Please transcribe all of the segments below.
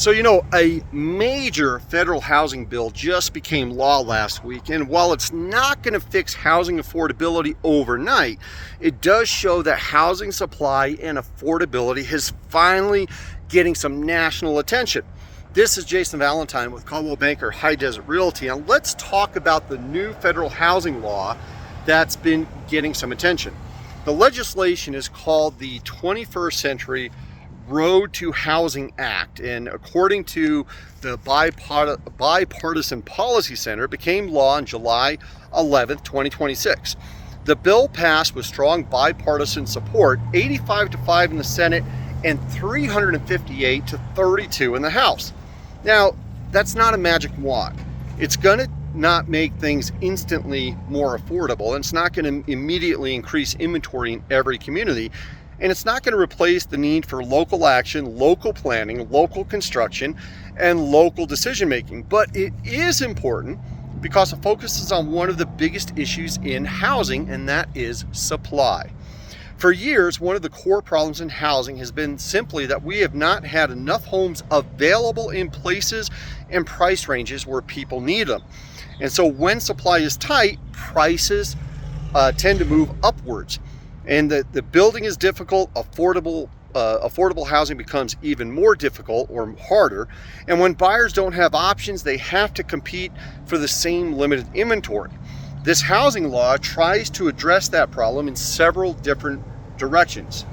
So, a major federal housing bill just became law last week, and while it's not going to fix housing affordability overnight, it does show that housing supply and affordability is finally getting some national attention. This is Jason Valentine with Coldwell Banker High Desert Realty, and let's talk about the new federal housing law that's been getting some attention. The legislation is called the 21st Century Road to Housing Act, and according to the Bipartisan Policy Center, it became law on July 11th, 2026. The bill passed with strong bipartisan support, 85-5 in the Senate and 358-32 in the House. Now, that's not a magic wand. It's going to not make things instantly more affordable, and it's not going to immediately increase inventory in every community. And it's not going to replace the need for local action, local planning, local construction, and local decision making. But it is important because it focuses on one of the biggest issues in housing, and that is supply. For years, one of the core problems in housing has been simply that we have not had enough homes available in places and price ranges where people need them. And so when supply is tight, prices tend to move upwards. And the building is difficult, affordable housing becomes even more difficult or harder. And when buyers don't have options, they have to compete for the same limited inventory. This housing law tries to address that problem in several different directions.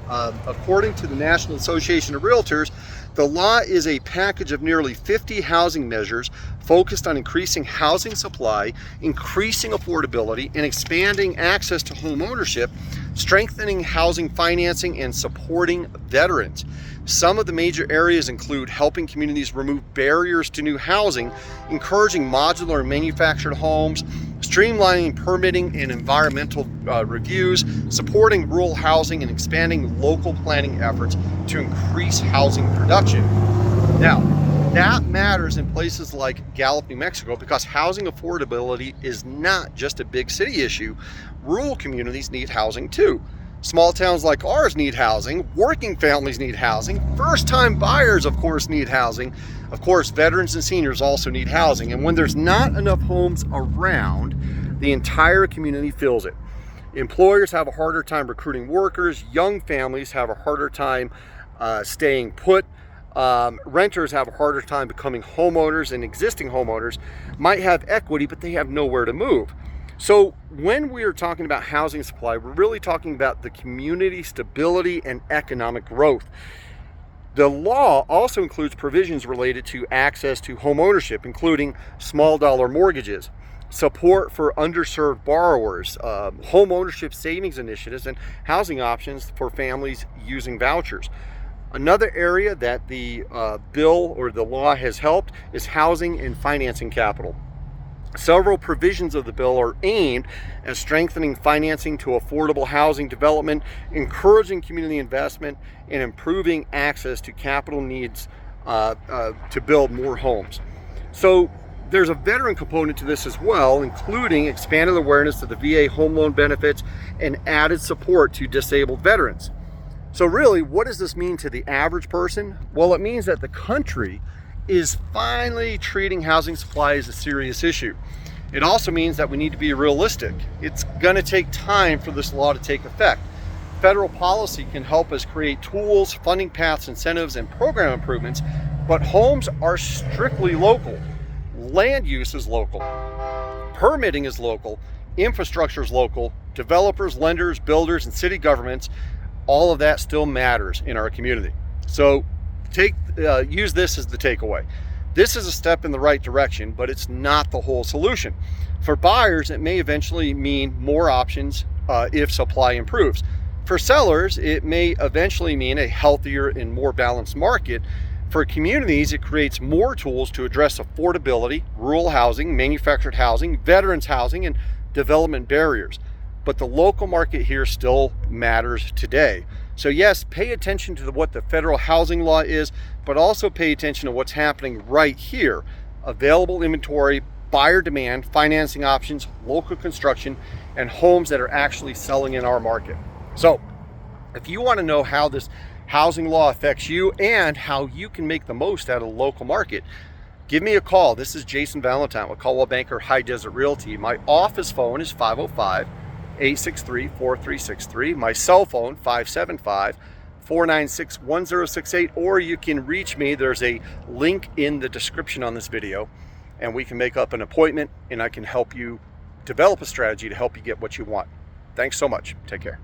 According to the National Association of Realtors, the law is a package of nearly 50 housing measures focused on increasing housing supply, increasing affordability, and expanding access to home ownership, strengthening housing financing, and supporting veterans. Some of the major areas include helping communities remove barriers to new housing, encouraging modular and manufactured homes, streamlining permitting and environmental reviews, supporting rural housing, and expanding local planning efforts to increase housing production. Now, that matters in places like Gallup, New Mexico, because housing affordability is not just a big city issue. Rural communities need housing too. Small towns like ours need housing, working families need housing, first-time buyers, of course, need housing. Of course, veterans and seniors also need housing. And when there's not enough homes around, the entire community feels it. Employers have a harder time recruiting workers, young families have a harder time staying put, renters have a harder time becoming homeowners, and existing homeowners might have equity, but they have nowhere to move. So when we are talking about housing supply, we're really talking about the community stability and economic growth. The law also includes provisions related to access to home ownership, including small dollar mortgages, support for underserved borrowers, home ownership savings initiatives, and housing options for families using vouchers. Another area that the bill or the law has helped is housing and financing capital. Several provisions of the bill are aimed at strengthening financing to affordable housing development, encouraging community investment, and improving access to capital needs to build more homes. So there's a veteran component to this as well, including expanded awareness of the VA home loan benefits and added support to disabled veterans. So really, what does this mean to the average person? Well, it means that the country is finally treating housing supply as a serious issue. It also means that we need to be realistic. It's going to take time for this law to take effect. Federal policy can help us create tools, funding paths, incentives, and program improvements, but homes are strictly local. Land use is local. Permitting is local. Infrastructure is local. Developers, lenders, builders, and city governments, all of that still matters in our community. So use this as the takeaway. This is a step in the right direction, but it's not the whole solution. For buyers, it may eventually mean more options if supply improves. For sellers, it may eventually mean a healthier and more balanced market. For communities, it creates more tools to address affordability, rural housing, manufactured housing, veterans housing, and development barriers. But the local market here still matters today. So yes, pay attention to what the federal housing law is, but also pay attention to what's happening right here. Available inventory, buyer demand, financing options, local construction, and homes that are actually selling in our market. So if you want to know how this housing law affects you and how you can make the most out of the local market, give me a call. This is Jason Valentine with Coldwell Banker High Desert Realty. My office phone is 505-863-4363. My cell phone, 575-496-1068, or you can reach me. There's a link in the description on this video, and we can make up an appointment and I can help you develop a strategy to help you get what you want. Thanks so much. Take care.